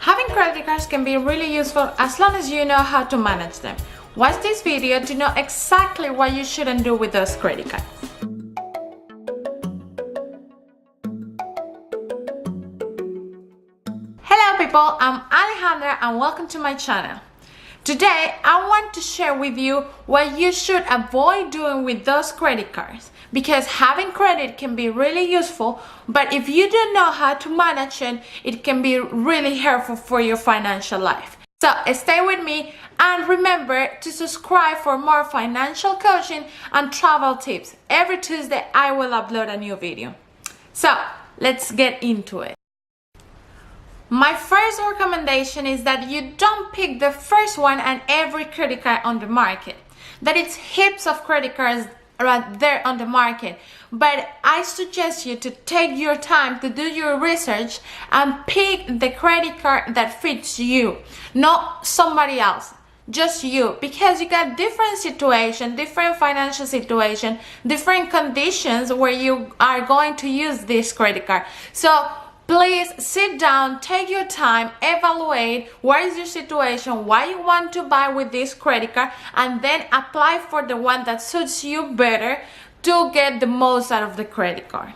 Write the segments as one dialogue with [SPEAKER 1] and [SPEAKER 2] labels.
[SPEAKER 1] Having credit cards can be really useful as long as you know how to manage them. Watch this video to know exactly what you shouldn't do with those credit cards. Hello people, I'm Alejandra and welcome to my channel. Today, I want to share with you what you should avoid doing with those credit cards, because having credit can be really useful, but if you don't know how to manage it, it can be really hurtful for your financial life. So stay with me and remember to subscribe for more financial coaching and travel tips. Every Tuesday, I will upload a new video. So let's get into it. My first recommendation is that you don't pick the first one and every credit card on the market. That it's heaps of credit cards right there on the market. But I suggest you to take your time to do your research and pick the credit card that fits you, not somebody else. Just you, because you got different situations, different financial situation, different conditions where you are going to use this credit card. So please sit down, take your time, evaluate what is your situation, what you want to buy with this credit card, and then apply for the one that suits you better to get the most out of the credit card.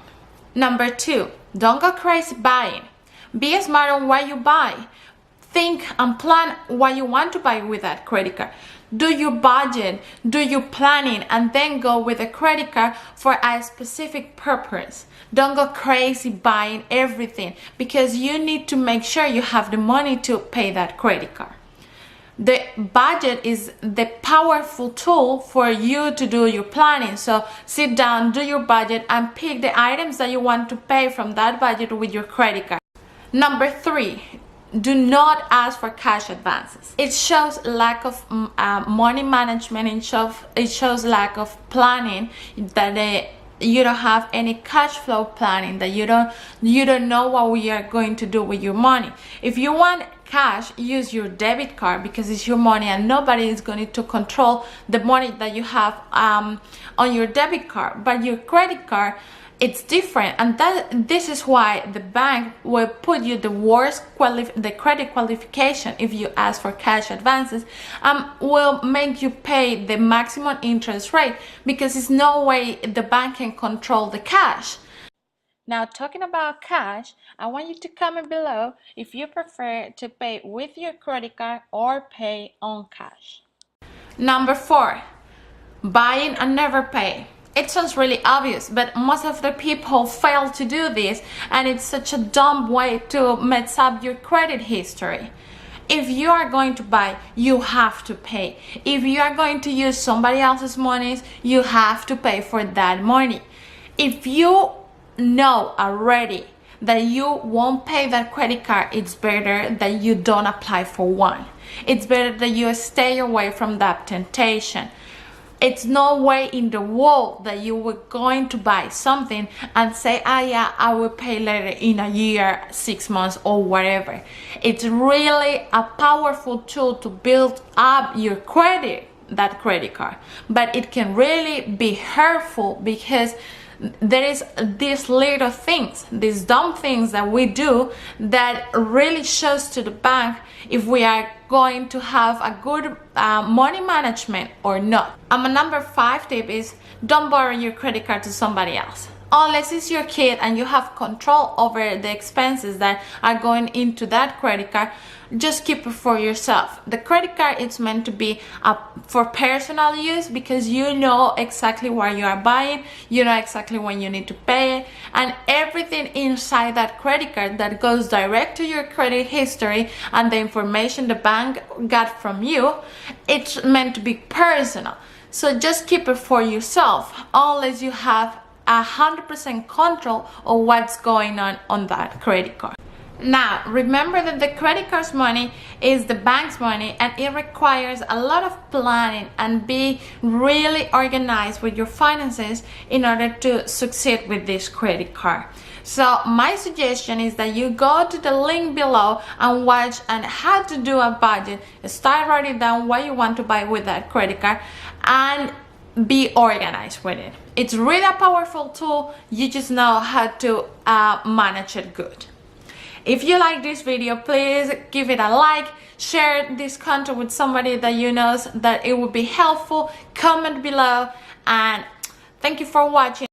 [SPEAKER 1] Number 2, don't go crazy buying. Be smart on what you buy. Think and plan what you want to buy with that credit card. Do your budget, do your planning, and then go with a credit card for a specific purpose. Don't go crazy buying everything, because you need to make sure you have the money to pay that credit card. The budget is the powerful tool for you to do your planning. So sit down, do your budget, and pick the items that you want to pay from that budget with your credit card. Number 3, do not ask for cash advances. It shows lack of money management. It shows lack of planning, that you don't have any cash flow planning, that you don't know what we are going to do with your money. If you want cash, use your debit card, because it's your money and nobody is going to control the money that you have on your debit card. But your credit card, it's different, and this is why the bank will put you the worst the credit qualification if you ask for cash advances, will make you pay the maximum interest rate, because there's no way the bank can control the cash. Now, talking about cash, I want you to comment below if you prefer to pay with your credit card or pay on cash. Number 4, buying and never pay. It sounds really obvious, but most of the people fail to do this, and it's such a dumb way to mess up your credit history. If you are going to buy, you have to pay. If you are going to use somebody else's money, you have to pay for that money. If you know already that you won't pay that credit card, it's better that you don't apply for one. It's better that you stay away from that temptation. It's no way in the world that you were going to buy something and say, yeah, I will pay later in a year, 6 months, or whatever. It's really a powerful tool to build up your credit, that credit card. But it can really be hurtful, because there is these little things, these dumb things that we do that really shows to the bank if we are going to have a good money management or not. My number 5 tip is don't borrow your credit card to somebody else. Unless it's your kid and you have control over the expenses that are going into that credit card, just keep it for yourself. The credit card is meant to be for personal use, because you know exactly what you are buying, you know exactly when you need to pay it, and everything inside that credit card that goes direct to your credit history and the information the bank got from you, it's meant to be personal. So just keep it for yourself, unless you have 100% control of what's going on that credit card. Now, remember that the credit card's money is the bank's money, and it requires a lot of planning and be really organized with your finances in order to succeed with this credit card. So my suggestion is that you go to the link below and watch on how to do a budget, start writing down what you want to buy with that credit card, and be organized with it. It's really a powerful tool. You just know how to manage it good. If you like this video, please give it a like, share this content with somebody that you know that it would be helpful, comment below, and thank you for watching.